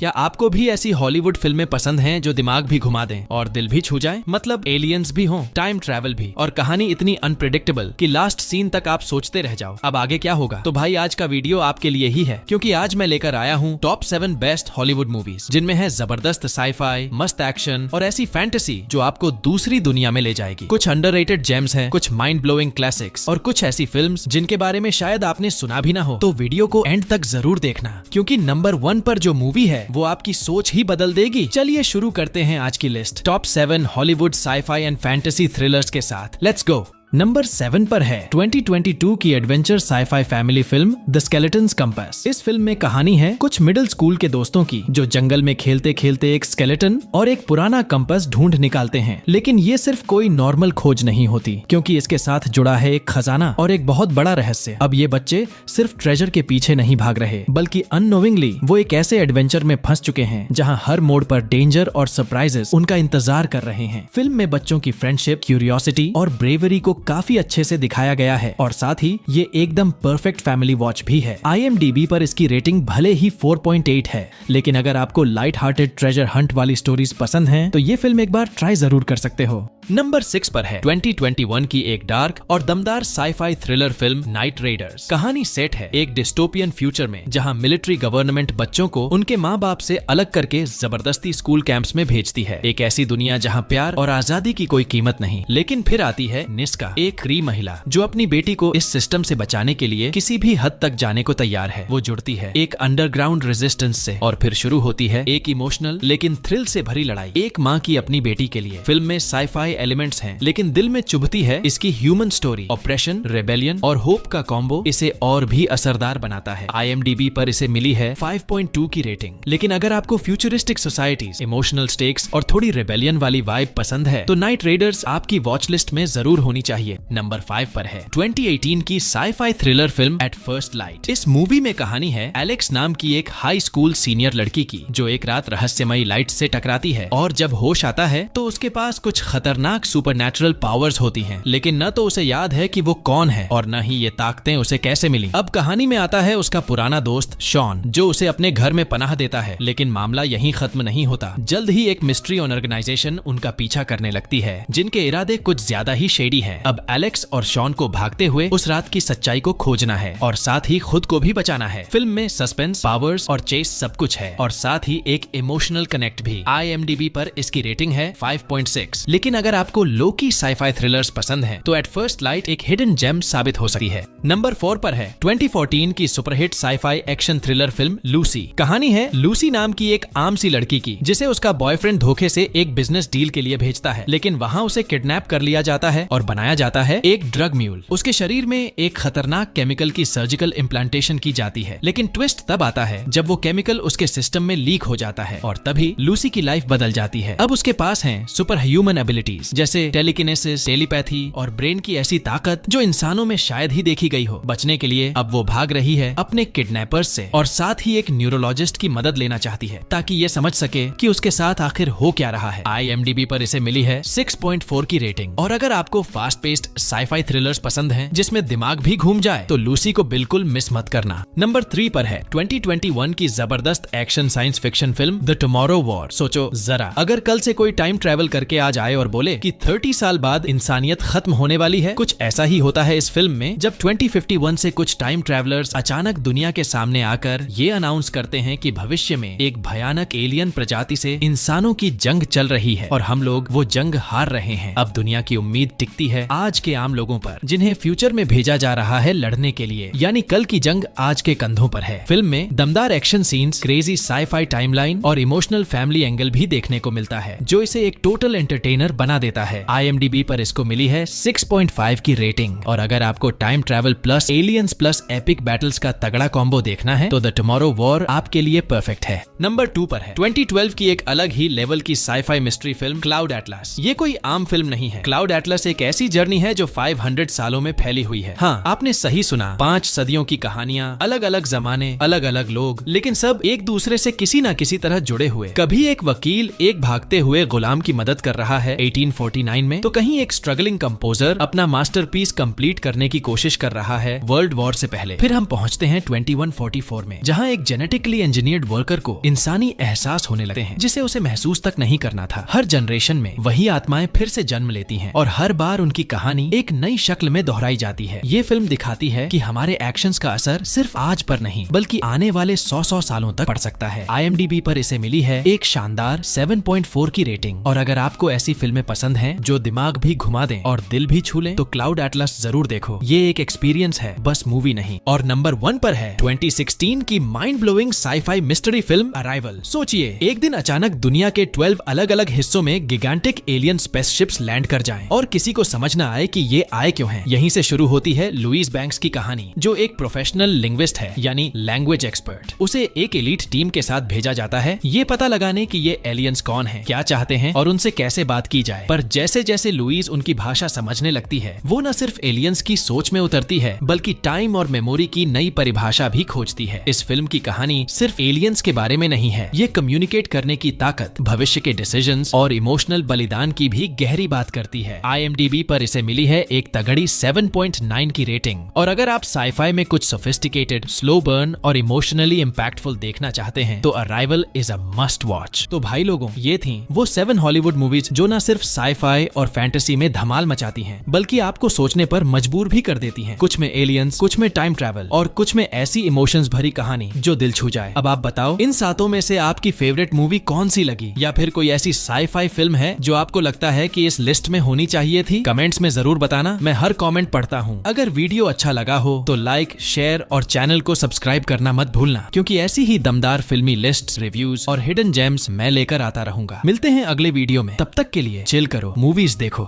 क्या आपको भी ऐसी हॉलीवुड फिल्में पसंद हैं जो दिमाग भी घुमा दें और दिल भी छू जाएं? मतलब एलियंस भी हों, टाइम ट्रैवल भी और कहानी इतनी अनप्रेडिक्टेबल कि लास्ट सीन तक आप सोचते रह जाओ अब आगे क्या होगा। तो भाई आज का वीडियो आपके लिए ही है, क्योंकि आज मैं लेकर आया हूँ टॉप 7 बेस्ट हॉलीवुड मूवीज, जिनमें है जबरदस्त साईफाई, मस्त एक्शन और ऐसी फैंटेसी जो आपको दूसरी दुनिया में ले जाएगी। कुछ अंडररेटेड जेम्स हैं, कुछ माइंड ब्लोइंग क्लासिक्स और कुछ ऐसी फिल्म्स जिनके बारे में शायद आपने सुना भी ना हो। तो वीडियो को एंड तक जरूर देखना, क्योंकि नंबर 1 पर जो मूवी है वो आपकी सोच ही बदल देगी। चलिए शुरू करते हैं आज की list top 7 Hollywood scifi and fantasy thrillers के साथ। Let's go. नंबर 7 पर है 2022 की adventure scifi family film the skeleton's compass. इस फिल्म में कहानी है कुछ मिडिल स्कूल के दोस्तों की जो जंगल में खेलते खेलते एक स्केलेटन और एक पुराना कंपास ढूंढ निकालते हैं। लेकिन ये सिर्फ कोई नॉर्मल खोज नहीं होती, क्योंकि इसके साथ जुड़ा है एक खजाना और एक बहुत बड़ा रहस्य। अब ये बच्चे सिर्फ ट्रेजर के पीछे नहीं भाग रहे, बल्कि अननोविंगली वो एक ऐसे एडवेंचर में फंस चुके हैं जहाँ हर मोड़ पर डेंजर और सरप्राइजेस उनका इंतजार कर रहे हैं। फिल्म में बच्चों की फ्रेंडशिप, क्यूरियोसिटी और ब्रेवरी को काफी अच्छे से दिखाया गया है और साथ ही ये एकदम परफेक्ट फैमिली वॉच भी है। IMDb पर इसकी रेटिंग भले ही 4.8 है, लेकिन अगर आपको लाइट हार्टेड ट्रेजर हंट वाली स्टोरीज पसंद हैं, तो ये फिल्म एक बार ट्राई जरूर कर सकते हो। नंबर 6 पर है 2021 की एक डार्क और दमदार scifi thriller film night raiders. कहानी सेट है एक डिस्टोपियन फ्यूचर में, जहां मिलिट्री गवर्नमेंट बच्चों को उनके माँ बाप से अलग करके जबरदस्ती स्कूल कैंप्स में भेजती है। एक ऐसी दुनिया जहां प्यार और आजादी की कोई कीमत नहीं। लेकिन फिर आती है निस्का, एक क्री महिला जो अपनी बेटी को इस सिस्टम से बचाने के लिए किसी भी हद तक जाने को तैयार है। वो जुड़ती है एक अंडरग्राउंड रेजिस्टेंस से और फिर शुरू होती है एक इमोशनल लेकिन थ्रिल से भरी लड़ाई, एक माँ की अपनी बेटी के लिए। फिल्म में साईफाई एलिमेंट्स हैं, लेकिन दिल में चुभती है इसकी ह्यूमन स्टोरी। ऑपरेशन, रेबेलियन और होप का कॉम्बो इसे और भी असरदार बनाता है। IMDb पर इसे मिली है 5.2 की रेटिंग। लेकिन अगर आपको फ्यूचरिस्टिक सोसाइटीज, इमोशनल स्टेक्स और थोड़ी रेबेलियन वाली वाइब पसंद है, तो नाइट रेडर्स आपकी वॉच लिस्ट में जरूर होनी चाहिए। नंबर 5 पर है 2018 की scifi thriller film at first light. इस मूवी में कहानी है एलेक्स नाम की एक हाई स्कूल सीनियर लड़की की, जो एक रात रहस्यमयी लाइट से टकराती है और जब होश आता है तो उसके पास कुछ खतरनाक सुपरनैचुरल पावर्स होती हैं। लेकिन न तो उसे याद है कि वो कौन है और न ही ये ताकतें उसे कैसे मिली। अब कहानी में आता है उसका पुराना दोस्त शॉन, जो उसे अपने घर में पनाह देता है। लेकिन मामला यहीं खत्म नहीं होता। जल्द ही एक मिस्ट्री ऑर्गेनाइजेशन उनका पीछा करने लगती है, जिनके इरादे कुछ ज्यादा ही शेडी हैं। अब एलेक्स और शॉन को भागते हुए उस रात की सच्चाई को खोजना है और साथ ही खुद को भी बचाना है। फिल्म में सस्पेंस, पावर्स और चेस सब कुछ है और साथ ही एक इमोशनल कनेक्ट भी। IMDb पर इसकी रेटिंग है 5.6। लेकिन अगर आपको लो की साईफाई थ्रिलर्स पसंद हैं, तो एट फर्स्ट लाइट एक हिडन जेम साबित हो सकती है। नंबर 4 पर है 2014 की superhit scifi action thriller film Lucy. कहानी है लूसी नाम की एक आम सी लड़की की, जिसे उसका बॉयफ्रेंड धोखे से एक बिजनेस डील के लिए भेजता है। लेकिन वहाँ उसे किडनैप कर लिया जाता है और बनाया जाता है एक ड्रग म्यूल। उसके शरीर में एक खतरनाक केमिकल की सर्जिकल इम्प्लांटेशन की जाती है। लेकिन ट्विस्ट तब आता है जब वो केमिकल उसके सिस्टम में लीक हो जाता है और तभी लूसी की लाइफ बदल जाती है। अब उसके पास हैं सुपर ह्यूमन एबिलिटीज, जैसे टेलीकिनेसिस, टेलीपैथी और ब्रेन की ऐसी ताकत जो इंसानों में शायद ही देखी गई हो। बचने के लिए अब वो भाग रही है अपने किडनैपर्स से और साथ ही एक न्यूरोलॉजिस्ट की मदद लेना चाहती है, ताकि ये समझ सके कि उसके साथ आखिर हो क्या रहा है। IMDb पर इसे मिली है 6.4 की रेटिंग। और अगर आपको फास्ट पेस्ड साईफाई थ्रिलर्स पसंद हैं, जिसमें दिमाग भी घूम जाए, तो लूसी को बिल्कुल मिस मत करना। नंबर 3 पर है 2021 की जबरदस्त action science fiction film the tomorrow war. सोचो जरा, अगर कल से कोई टाइम ट्रेवल करके आ जाए और बोले कि 30 साल बाद इंसानियत खत्म होने वाली है। कुछ ऐसा ही होता है इस फिल्म में, जब 2051 से कुछ टाइम ट्रैवलर्स अचानक दुनिया के सामने आकर ये अनाउंस करते हैं कि भविष्य में एक भयानक एलियन प्रजाति से इंसानों की जंग चल रही है और हम लोग वो जंग हार रहे हैं। अब दुनिया की उम्मीद टिकती है आज के आम लोगों पर, जिन्हें फ्यूचर में भेजा जा रहा है लड़ने के लिए। यानी कल की जंग आज के कंधों पर है। फिल्म में दमदार action scenes, crazy scifi timeline और इमोशनल फैमिली एंगल भी देखने को मिलता है, जो इसे एक टोटल एंटरटेनर बना देता है। IMDb पर इसको मिली है 6.5 की रेटिंग। और अगर आपको time travel plus aliens plus epic battles का तगड़ा कॉम्बो देखना है, तो द टुमारो वॉर आपके लिए परफेक्ट है। नंबर 2 पर है 2012 की एक अलग ही लेवल की scifi mystery film cloud atlas. ये कोई आम फिल्म नहीं है। क्लाउड एटलस एक ऐसी जर्नी है जो 500 सालों में फैली हुई है। हाँ, आपने सही सुना, 5 सदियों की कहानियां, अलग अलग जमाने, अलग अलग लोग, लेकिन सब एक दूसरे से किसी न किसी तरह जुड़े हुए। कभी एक वकील एक भागते हुए गुलाम की मदद कर रहा है 1949 में, तो कहीं एक स्ट्रगलिंग कंपोजर अपना मास्टरपीस कंप्लीट करने की कोशिश कर रहा है वर्ल्ड वॉर से पहले। फिर हम पहुंचते हैं 2144 में, जहां एक जेनेटिकली इंजीनियर्ड वर्कर को इंसानी एहसास होने लगते हैं जिसे उसे महसूस तक नहीं करना था। हर जनरेशन में वही आत्माएं फिर से जन्म लेती हैं और हर बार उनकी कहानी एक नई शक्ल में दोहराई जाती है। ये फिल्म दिखाती है कि हमारे एक्शंस का असर सिर्फ आज पर नहीं बल्कि आने वाले 100 सालों तक पड़ सकता है। IMDb पर इसे मिली है एक शानदार 7.4 की रेटिंग। और अगर आपको ऐसी फिल्में पसंद हैं जो दिमाग भी घुमा दें और दिल भी छू लें, तो क्लाउड एटलस जरूर देखो। ये एक एक्सपीरियंस है, बस मूवी नहीं। और नंबर 1 पर है 2016 की mind blowing sci-fi mystery film arrival. सोचिए, एक दिन अचानक दुनिया के 12 अलग अलग हिस्सों में गिगांटिक एलियन स्पेसशिप्स लैंड कर जाएं और किसी को समझ ना आए कि ये आए क्यों हैं। यहीं से शुरू होती है लुइस बैंक्स की कहानी, जो एक प्रोफेशनल लिंग्विस्ट है, यानी लैंग्वेज एक्सपर्ट। उसे एक एलीट टीम के साथ भेजा जाता है ये पता लगाने कि ये एलियंस कौन हैं, क्या चाहते हैं और उनसे कैसे बात की जाए। पर जैसे जैसे लुइस उनकी भाषा समझने लगती है, वो न सिर्फ एलियंस की सोच में उतरती है बल्कि टाइम और मेमोरी की नई परिभाषा भी खोजती है। इस फिल्म की कहानी सिर्फ एलियंस के बारे में नहीं है, ये कम्युनिकेट करने की ताकत, भविष्य के डिसीजंस और इमोशनल बलिदान की भी गहरी बात करती है। IMDb पर इसे मिली है एक तगड़ी 7.9 की रेटिंग। और अगर आप साई-फाई में कुछ सोफिस्टिकेटेड, स्लो बर्न और इमोशनली इम्पैक्टफुल देखना चाहते हैं तो arrival is a must watch. तो भाई लोगों, ये थी वो 7 हॉलीवुड मूवीज जो न सिर्फ साई-फाई और फैंटेसी में धमाल मचाती हैं बल्कि आपको सोचने पर मजबूर भी कर देती हैं। कुछ में एलियंस, कुछ में टाइम ट्रैवल और कुछ में ऐसी इमोशंस भरी कहानी जो दिल छू जाए। अब आप बताओ, इन 7 में से आपकी फेवरेट मूवी कौन सी लगी, या फिर कोई ऐसी साई-फाई फिल्म है जो आपको लगता है कि इस लिस्ट में होनी चाहिए थी? कमेंट्स में जरूर बताना, मैं हर कमेंट पढ़ता हूँ। अगर वीडियो अच्छा लगा हो तो लाइक, शेयर और चैनल को सब्सक्राइब करना मत भूलना, क्योंकि ऐसी ही दमदार फिल्मी लिस्ट्स, रिव्यूज और हिडन जेम्स मैं लेकर आता रहूंगा। मिलते हैं अगले वीडियो में, तब तक के लिए चिल करो, मूवीज देखो।